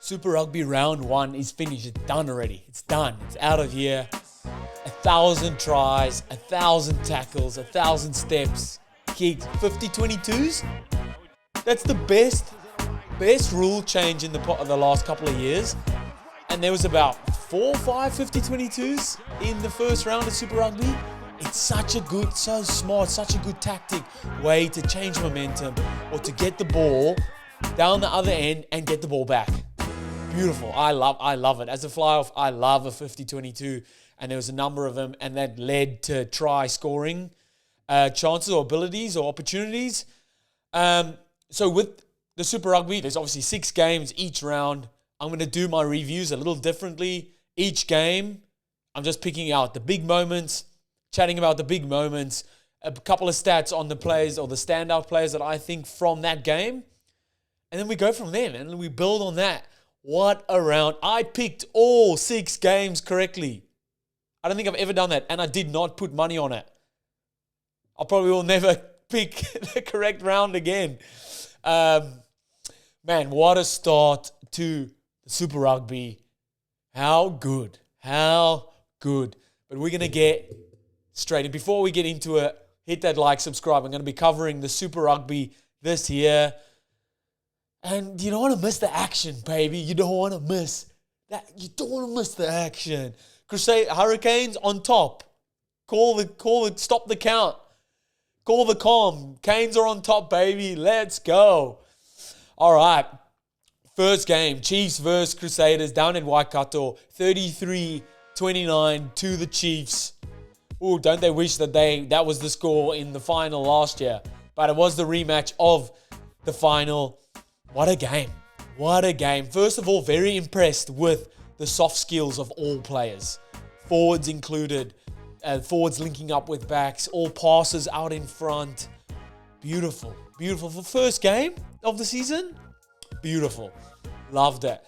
Super Rugby round 1 is finished. It's done already. It's done. It's out of here. 1,000 tries, 1,000 tackles, 1,000 steps, kicks, 50-22s. That's the best rule change in the last couple of years. And there was about 4 or 5 50-22s in the first round of Super Rugby. It's such a good, so smart, such a good tactic way to change momentum or to get the ball down the other end and get the ball back. Beautiful. I love it. As a fly-off, I love a 50-22, and there was a number of them, and that led to try scoring chances or abilities or opportunities. So with the Super Rugby, there's obviously 6 games each round. I'm going to do my reviews a little differently. Each game, I'm just picking out the big moments, chatting about the big moments, a couple of stats on the players or the standout players that I think from that game, and then we go from there, man, and we build on that. What a round. I picked all 6 games correctly. I don't think I've ever done that, and I did not put money on it. I probably will never pick the correct round again. Man, what a start to the Super Rugby. How good. How good. But we're going to get straight in. Before we get into it, hit that like, subscribe. I'm going to be covering the Super Rugby this year. And you don't want to miss the action, baby. You don't want to miss that. You don't want to miss the action. Hurricanes on top. Stop the count. Call the calm. Canes are on top, baby. Let's go. All right. First game, Chiefs versus Crusaders down in Waikato. 33-29 to the Chiefs. Ooh, don't they wish that was the score in the final last year. But it was the rematch of the final. What a game. What a game. First of all, very impressed with the soft skills of all players. Forwards included. Forwards linking up with backs. All passes out in front. Beautiful. Beautiful. For first game of the season, beautiful. Loved it.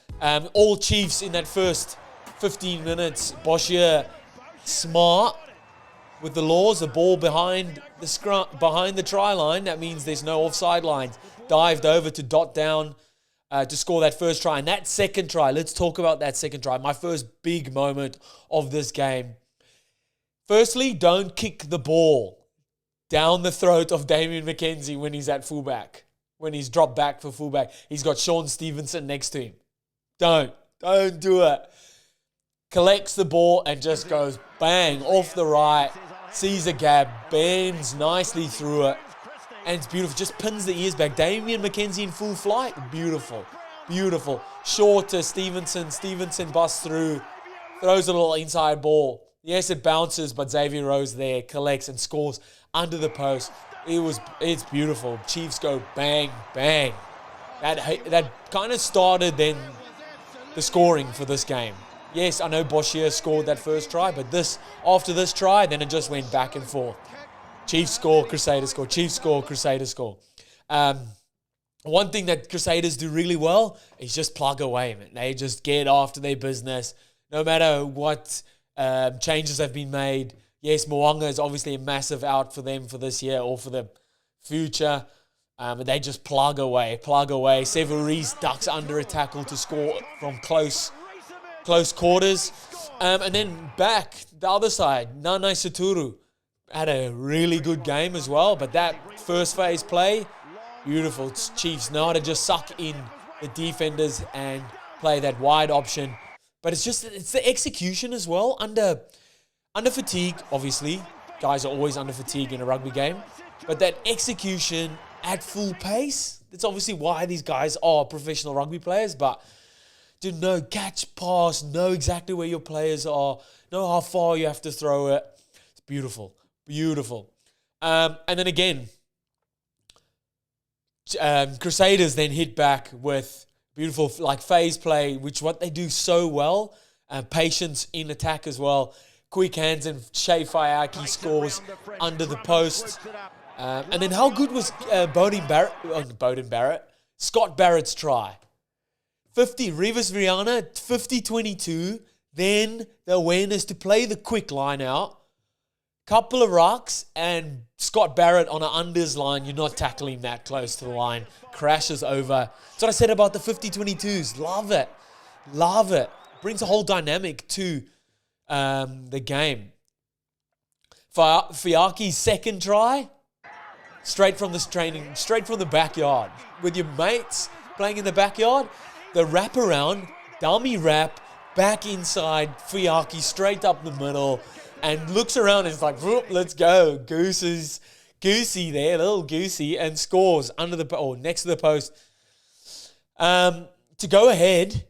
All Chiefs in that first 15 minutes. Boshier smart with the laws. The ball behind the try line. That means there's no offside lines. Dived over to dot down to score that first try. And that second try, let's talk about that second try. My first big moment of this game. Firstly, don't kick the ball down the throat of Damian McKenzie when he's at fullback. When he's dropped back for fullback. He's got Sean Stevenson next to him. Don't do it. Collects the ball and just goes bang off the right. Sees a gap, bends nicely through it. And it's beautiful. Just pins the ears back. Damian McKenzie in full flight. Beautiful. Beautiful. Short to Stevenson. Stevenson busts through. Throws a little inside ball. Yes, it bounces, but Xavier Rose there collects and scores under the post. It's beautiful. Chiefs go bang, bang. That kind of started then the scoring for this game. Yes, I know Boshier scored that first try, but after this try, then it just went back and forth. Chiefs score, Crusaders score. Chiefs score, Crusaders score. One thing that Crusaders do really well is just plug away, man. They just get after their business. No matter what changes have been made. Yes, MOANA is obviously a massive out for them for this year or for the future. But they just plug away. Severis ducks under a tackle to score from close quarters. And then back, the other side, Nanai Saturu had a really good game as well. But that first phase play, beautiful. Chiefs know how to just suck in the defenders and play that wide option. But it's the execution as well. Under fatigue, obviously. Guys are always under fatigue in a rugby game. But that execution at full pace, that's obviously why these guys are professional rugby players. But to know, catch, pass, know exactly where your players are, know how far you have to throw it. It's beautiful. Beautiful. And then again, Crusaders then hit back with beautiful phase play, which what they do so well. Patience in attack as well. Quick hands and Shea Fayaki scores under the post. And then how good was Scott Barrett's try? Rivas Viana, 50-22. Then the awareness to play the quick line out. couple of rucks, and Scott Barrett on an unders line. You're not tackling that close to the line. Crashes over. That's what I said about the 50-22s. Love it. Love it. Brings a whole dynamic to the game. Fiaki's second try, straight from the backyard. With your mates playing in the backyard, the wraparound, dummy wrap, back inside, Fiaki straight up the middle, and looks around and is like, let's go. Goosey there, little Goosey, and scores next to the post to go ahead.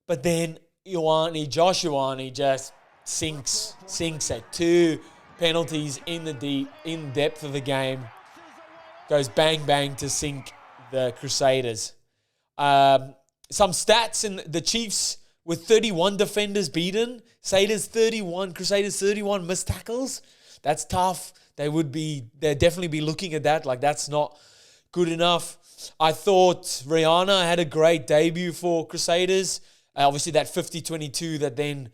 But then Josh Ioane just sinks at 2 penalties in the depth of the game. Goes bang bang to sink the Crusaders. Some stats in the Chiefs with 31 defenders beaten. Crusaders 31 missed tackles. That's tough. They'd definitely be looking at that like that's not good enough. I thought Rihanna had a great debut for Crusaders. Obviously that 50-22 that then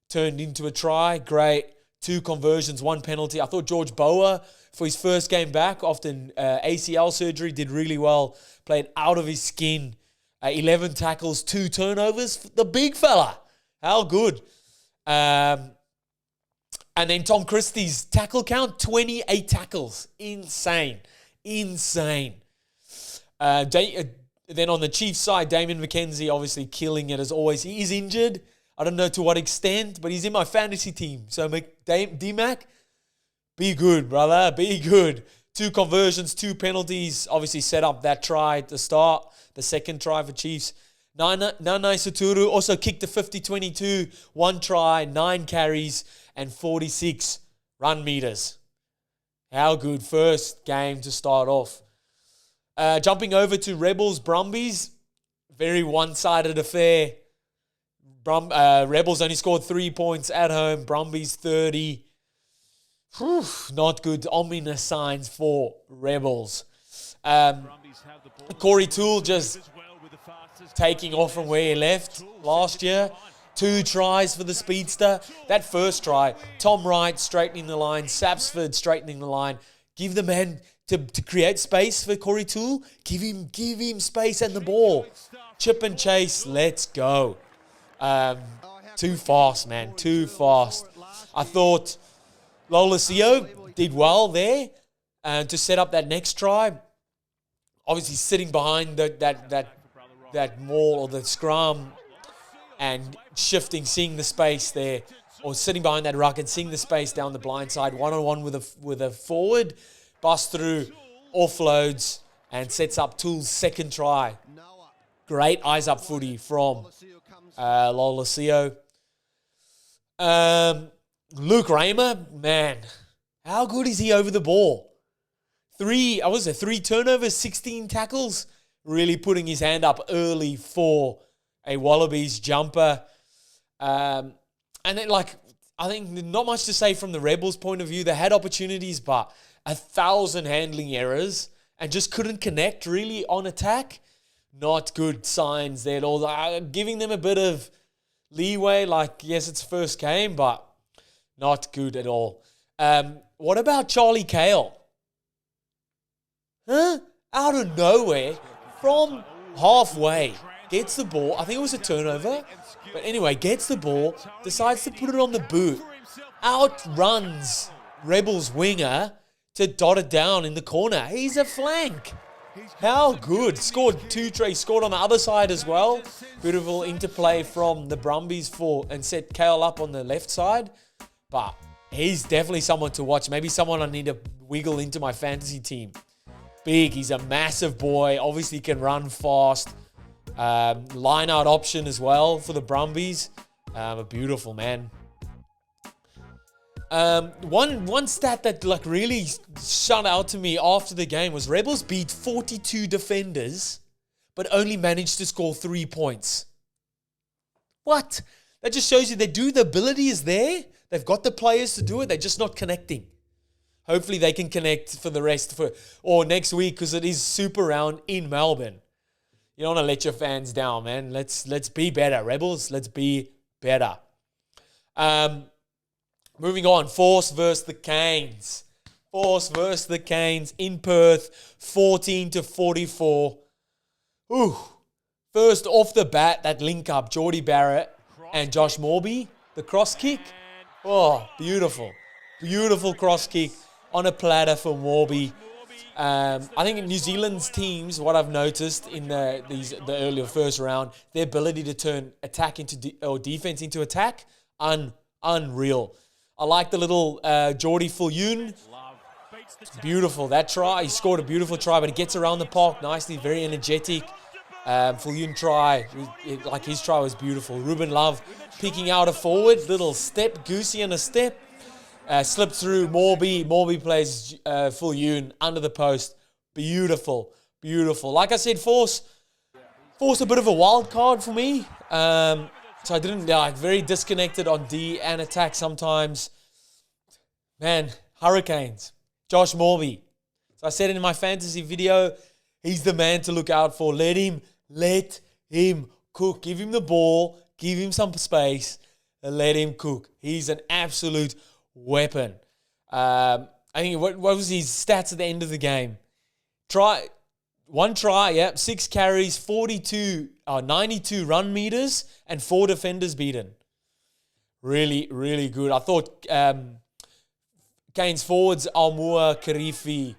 turned into a try. Great. 2 conversions, 1 penalty. I thought George Boa, for his first game back after ACL surgery, did really well. Played out of his skin. 11 tackles, 2 turnovers. The big fella. How good. And then Tom Christie's tackle count, 28 tackles. Insane. Then on the Chiefs side, Damien McKenzie obviously killing it as always. He is injured. I don't know to what extent, but he's in my fantasy team. So D-Mac, be good, brother. Be good. 2 conversions, 2 penalties. Obviously set up that try at the start. The second try for Chiefs. Nana Suturu also kicked the 50-22. 1 try, 9 carries, and 46 run meters. How good. First game to start off. Jumping over to Rebels, Brumbies. Very one-sided affair. Rebels only scored 3 points at home. Brumbies 30. Not good. Ominous signs for Rebels. Corey Toole just taking off from where he left last year. 2 tries for the speedster. That first try, Tom Wright straightening the line, Sapsford straightening the line. Give the man to create space for Corey Toole. Give him space and the ball. Chip and chase. Let's go. Too fast, man. Too fast. I thought Lolasio did well there to set up that next try. Obviously sitting behind that maul or the scrum and shifting, seeing the space there, or sitting behind that ruck and seeing the space down the blind side, one-on-one with a forward, bust through, offloads, and sets up Toole's second try. Great eyes-up footy from Lolasio. Luke Raymer, man, how good is he over the ball? 3 turnovers, 16 tackles. Really putting his hand up early for a Wallabies jumper. And then, I think not much to say from the Rebels' point of view. They had opportunities, but 1,000 handling errors and just couldn't connect really on attack. Not good signs there at all. Giving them a bit of leeway, yes, it's first game, but not good at all. What about Charlie Cale? Out of nowhere, from halfway, gets the ball. I think it was a turnover. But anyway, gets the ball, decides to put it on the boot, outruns Rebels winger to dot it down in the corner. He's a flank. How good. Scored 2 trays. Scored on the other side as well. Beautiful interplay from the Brumbies and set Kale up on the left side. But he's definitely someone to watch. Maybe someone I need to wiggle into my fantasy team. Big. He's a massive boy. Obviously can run fast. Line out option as well for the Brumbies. A beautiful man. One stat that really shot out to me after the game was Rebels beat 42 defenders, but only managed to score 3 points. What? That just shows you the ability is there. They've got the players to do it. They're just not connecting. Hopefully they can connect for the rest or next week, because it is Super Round in Melbourne. You don't want to let your fans down, man. Let's be better, Rebels. Let's be better. Moving on, Force versus the Canes. Force versus the Canes in Perth, 14-44. Ooh. First off the bat, that link up, Geordie Barrett and Josh Morby, the cross kick. Oh, beautiful. Beautiful cross kick on a platter for Morby. I think in New Zealand's teams, what I've noticed in the earlier first round, their ability to turn attack into or defense into attack, unreal. I like the little Geordie FIJIAN. Beautiful, that try. He scored a beautiful try, but he gets around the park nicely, very energetic. FIJIAN try, like his try was beautiful. Ruben Love picking out a forward, little step, goosey on a step. Slipped through Morby. Morby plays FIJIAN under the post. Beautiful, beautiful. Like I said, Force a bit of a wild card for me. So I didn't very disconnected on D and attack sometimes. Man, Hurricanes. Josh Morby. So I said it in my fantasy video, he's the man to look out for. Let him cook. Give him the ball. Give him some space. And let him cook. He's an absolute weapon. I think, what was his stats at the end of the game? One try, 6 carries, 92 run meters, and 4 defenders beaten. Really, really good. I thought Canes forwards, Almua, Karifi,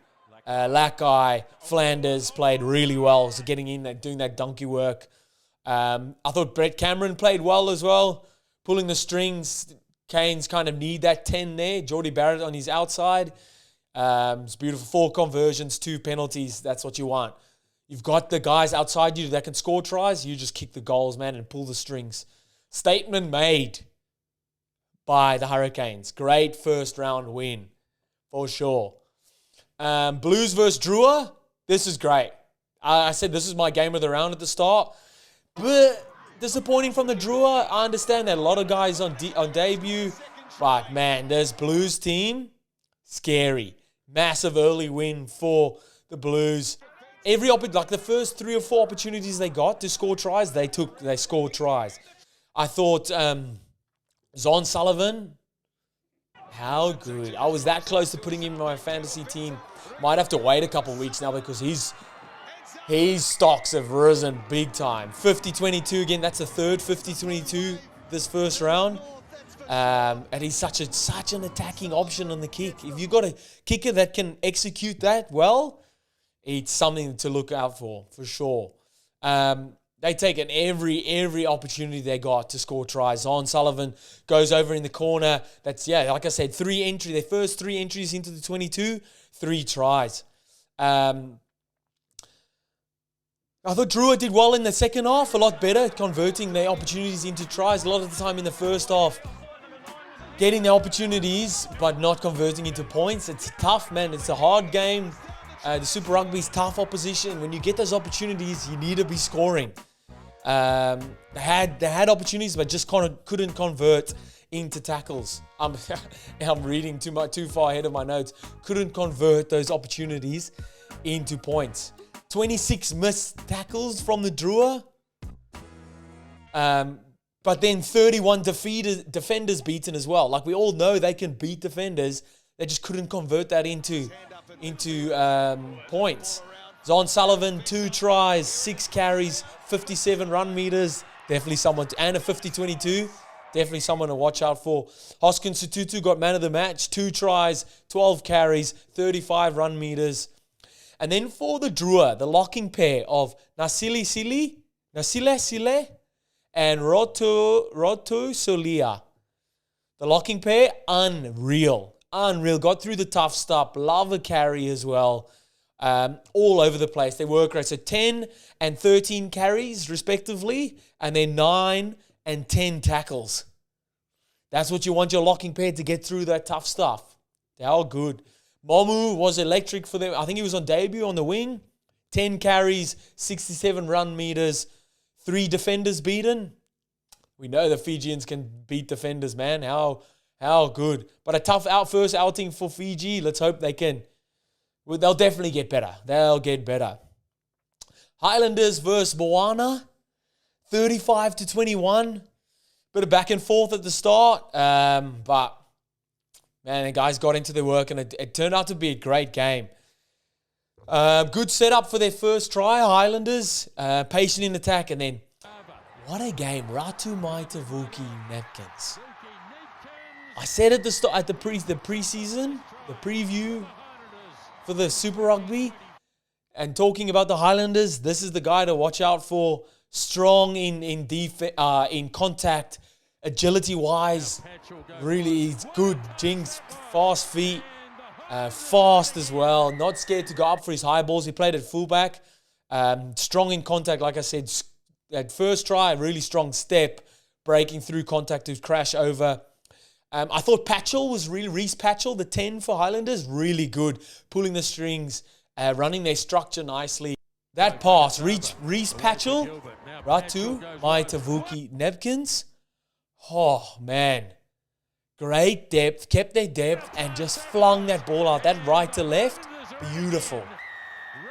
Lakai, Flanders played really well. So getting in there, doing that donkey work. I thought Brett Cameron played well as well, pulling the strings. Canes kind of need that 10 there. Geordie Barrett on his outside. It's beautiful. 4 conversions, 2 penalties. That's what you want. You've got the guys outside you that can score tries. You just kick the goals, man, and pull the strings. Statement made by the Hurricanes. Great first round win, for sure. Blues versus DRUA. This is great. I said this is my game of the round at the start. But disappointing from the DRUA. I understand that a lot of guys on debut. But, man, this Blues team, scary. Massive early win for the Blues. Like the first 3 or 4 opportunities they got to score tries, they scored tries. I thought Zon Sullivan, how good. I was that close to putting him in my fantasy team. Might have to wait a couple of weeks now because his stocks have risen big time. 50-22 again, that's the third 50-22 this first round. And he's such an attacking option on the kick. If you've got a kicker that can execute that well, it's something to look out for sure. They taken every opportunity they got to score tries. On Sullivan goes over in the corner. That's, like I said, their first 3 entries into the 22, 3 tries. I thought DRUA did well in the second half, a lot better, converting their opportunities into tries. A lot of the time in the first half, getting the opportunities, but not converting into points. It's tough, man. It's a hard game. The Super Rugby is tough opposition. When you get those opportunities, you need to be scoring. They had opportunities, but just couldn't convert into tackles. I'm reading too far ahead of my notes. Couldn't convert those opportunities into points. 26 missed tackles from the DRUA. But then 31 defenders beaten as well. Like, we all know they can beat defenders. They just couldn't convert that into points. Zon Sullivan, 2 tries, 6 carries, 57 run meters. Definitely someone, and a 50-22. Definitely someone to watch out for. Hoskins Sututu got man of the match, 2 tries, 12 carries, 35 run meters. And then for the DRUA, the locking pair of Nasile Sile and Roto Solia. The locking pair, unreal. Got through the tough stuff. Love a carry as well. All over the place. They work great. So 10 and 13 carries respectively. And then 9 and 10 tackles. That's what you want your locking pair to get through that tough stuff. They're all good. Momu was electric for them. I think he was on debut on the wing. 10 carries, 67 run meters, 3 defenders beaten. We know the Fijians can beat defenders, man. How good. But a tough first outing for Fiji. Let's hope they can. Well, they'll definitely get better. They'll get better. Highlanders versus MOANA. 35-21. Bit of back and forth at the start. But Man, the guys got into their work, and it turned out to be a great game. Good setup for their first try, Highlanders. Patient in attack, and then what a game. Ratu Maitavuki Napkins. I said at the start, at the preseason, the preview for the Super Rugby, and talking about the Highlanders, this is the guy to watch out for. Strong in contact, agility-wise, really he's good. Jinx, fast feet, fast as well. Not scared to go up for his high balls. He played at fullback. Strong in contact, like I said. At first try, really strong step, breaking through contact to crash over. I thought Patchell was really, Reece Patchell, the 10 for Highlanders, really good. Pulling the strings, running their structure nicely. That pass, Reece Patchell, Ratu Maitavuki Napkins. Oh, man. Great depth, kept their depth, and just flung that ball out. That right to left, beautiful.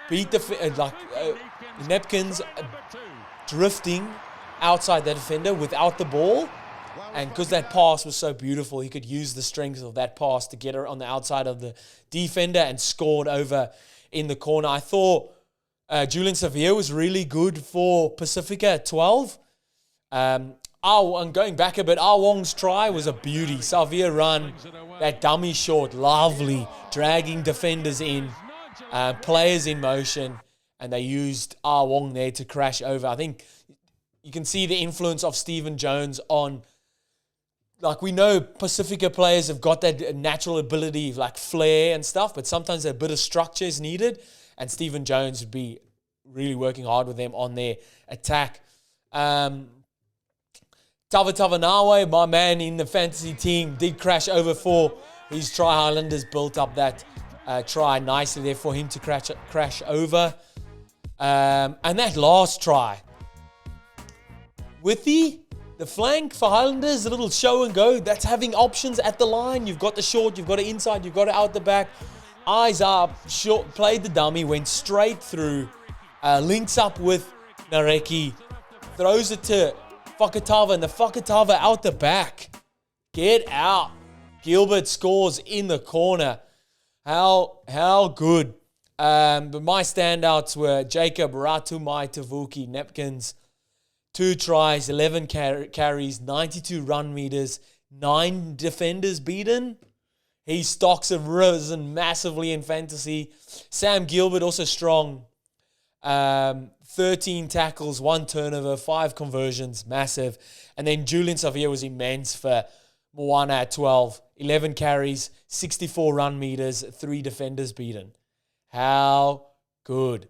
Beat the Napkins drifting outside the defender without the ball. And because that pass was so beautiful, he could use the strength of that pass to get her on the outside of the defender and scored over in the corner. I thought Julian Savia was really good for Pasifika at 12. And going back a bit, Wong's try was a beauty. Savia run, that dummy short, lovely, dragging defenders in, players in motion, and they used Wong there to crash over. I think you can see the influence of Stephen Jones on, like, we know Pasifika players have got that natural ability, like flair and stuff, but sometimes a bit of structure is needed, and Stephen Jones would be really working hard with them on their attack. Tavanawe, my man in the fantasy team, did crash over for his try. Highlanders built up that try nicely there for him to crash over. And that last try, with the flank for Highlanders, a little show and go, that's having options at the line. You've got the short, you've got it inside, you've got it out the back. Eyes up, short, played the dummy, went straight through, links up with Nareki, throws it to Fakatava, and the Fakatava out the back. Get out. Gilbert scores in the corner. How good. But my standouts were Jacob Ratu Maitavuki Napkins. 2 tries, 11 carries, 92 run meters, 9 defenders beaten. His stocks have risen massively in fantasy. Sam Gilbert also strong. 13 tackles, 1 turnover, 5 conversions, massive. And then Julian Savia was immense for Moana at 12. 11 carries, 64 run meters, 3 defenders beaten. How good.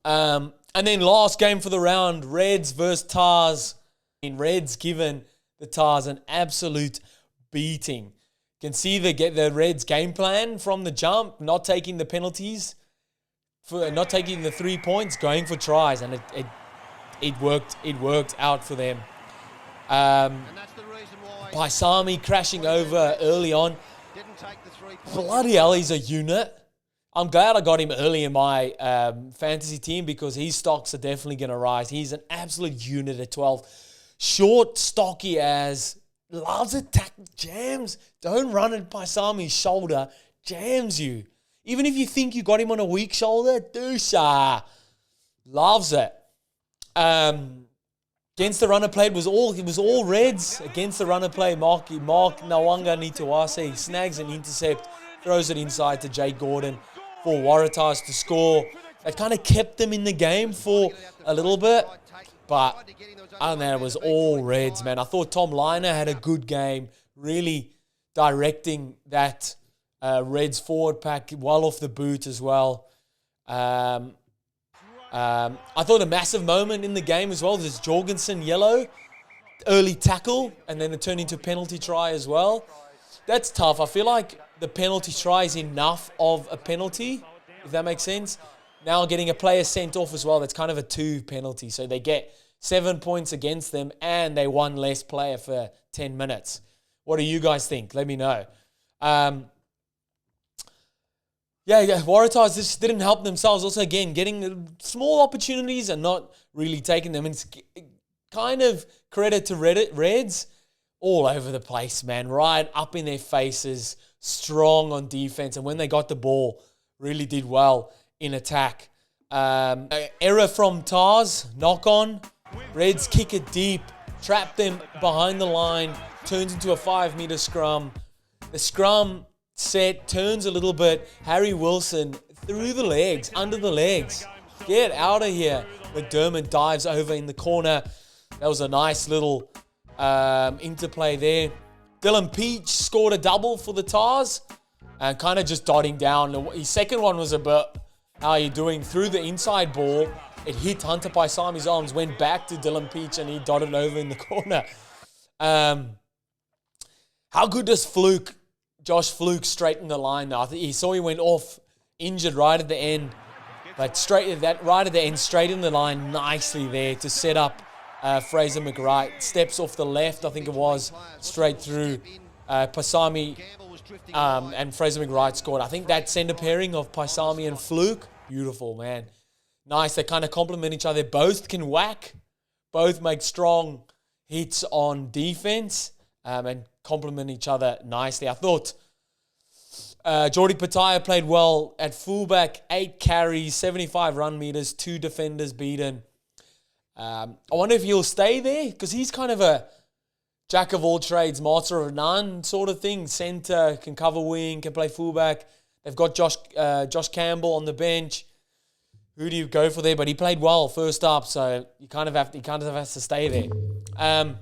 And then last game for the round, Reds versus Tars. Reds given the Tars an absolute beating. You can see the Reds game plan from the jump, not taking the penalties, for not taking the 3 points, going for tries, and it worked out for them. Paisami crashing over early on. Bloody hell, he's a unit. I'm glad I got him early in my fantasy team because his stocks are definitely going to rise. He's an absolute unit at 12. Short, stocky as, loves attack, jams. Don't run at Paisami's shoulder, jams you. Even if you think you got him on a weak shoulder, Dusha loves it. Against the runner play, it was all Reds. Against the runner play, Mark Nawanga Nitawase, he snags an intercept, throws it inside to Jay Gordon for Waratahs to score. That kind of kept them in the game for a little bit. But other than that, it was all Reds, man. I thought Tom Liner had a good game, really directing that Reds forward pack well off the boot as well. I thought a massive moment in the game as well. There's Jorgensen yellow, early tackle, and then it turned into penalty try as well. That's tough. I feel like the penalty try is enough of a penalty, if that makes sense. Now getting a player sent off as well, that's kind of a 2 penalty. So they get 7 points against them and they one less player for 10 minutes. What do you guys think? Let me know. Waratahs just didn't help themselves. Also, again, getting small opportunities and not really taking them. It's kind of credit to Reds. all over the place, man. Right up in their faces, strong on defense. And when they got the ball, really did well in attack. Error from Tars, knock on. Reds kick it deep, trap them behind the line, turns into a 5-meter scrum. The scrum set turns a little bit. Harry Wilson through the legs, under the legs. Get out of here. McDermott dives over in the corner. That was a nice little interplay there. Dylan Peach scored a double for the Tars and kind of just dotting down. His second one was a bit, how are you doing? Through the inside ball. It hit Hunter Paisami's arms, went back to Dylan Peach, and he dotted over in the corner. How good does Josh Fluke straighten the line now? I think he went off injured right at the end. But right at the end, straight in the line nicely there to set up Fraser McWright. Steps off the left, I think it was, straight through Paisami, and Fraser McWright scored. I think that centre pairing of Paisami and Fluke, beautiful, man. Nice, they kind of complement each other. Both can whack. Both make strong hits on defense and complement each other nicely. I thought Jordy Pataya played well at fullback, 8 carries, 75 run meters, 2 defenders beaten. I wonder if he'll stay there because he's kind of a jack of all trades, master of none sort of thing. Centre, can cover wing, can play fullback. They've got Josh Campbell on the bench. Who do you go for there? But he played well first up, so he kind of has to stay there.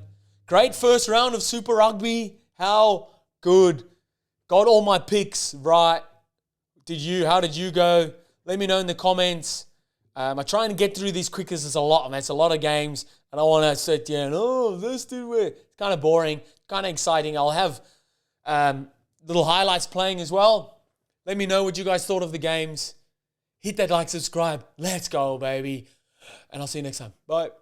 Great first round of Super Rugby. How good. Got all my picks right. How did you go? Let me know in the comments. I try and get through these quick because it's a lot, man. It's a lot of games. I don't want to sit down, this did well. It's kind of boring, kind of exciting. I'll have little highlights playing as well. Let me know what you guys thought of the games. Hit that like, subscribe. Let's go, baby. And I'll see you next time. Bye.